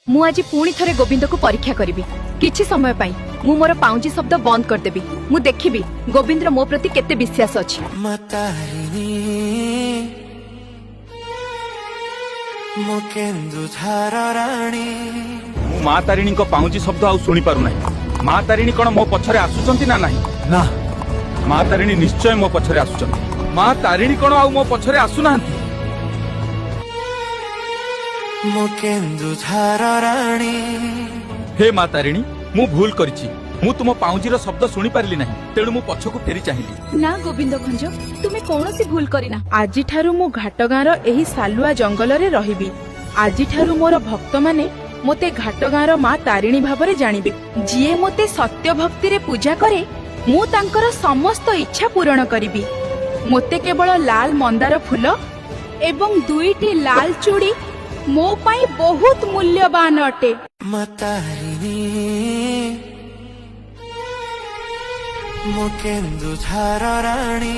मु आज पुणी थरे गोविंद को परीक्षा करी किछि समय पाई मु मोर पाउंजी शब्द बंद कर देबी। मु देखिबी गोविंद्र मो प्रति केते विश्वास अछि। माँ तारिणी को पाउंजी शब्द आउ सुनी पारु नाही। माँ तारिणी कोन मो पछरे आसुचंती ना नाही? ना, माँ तारिणी निश्चय मो पछरे आसुचंती। माँ तारिणी कोन आउ मो पछरे आसु नांती। हे माँ तारिणी, मु भूल करिछि। मु तुम पाउंजीर शब्द सुनी पारली नाही, तेणु मु पछकु फेरी चाहिली। ना गोविंद भंज, तुमे कोनोसी भूल करिना। आजि ठारू मु घाटगाँर एही सालुआ जंगल रे रहिबी। आजि ठारू मोर भक्त माने मोते घाटगाँर माँ तारिणी भाबरे जानिबे। जिए मोते सत्य भक्ति रे पूजा करे मु तांकर समस्त इच्छा पूर्ण करिबी। मोते केवल लाल मंदार फूल एवं दुईटी लाल चूड़ी मो पाई बहुत मूल्यवान अटे। मुकेन्दु झार राणी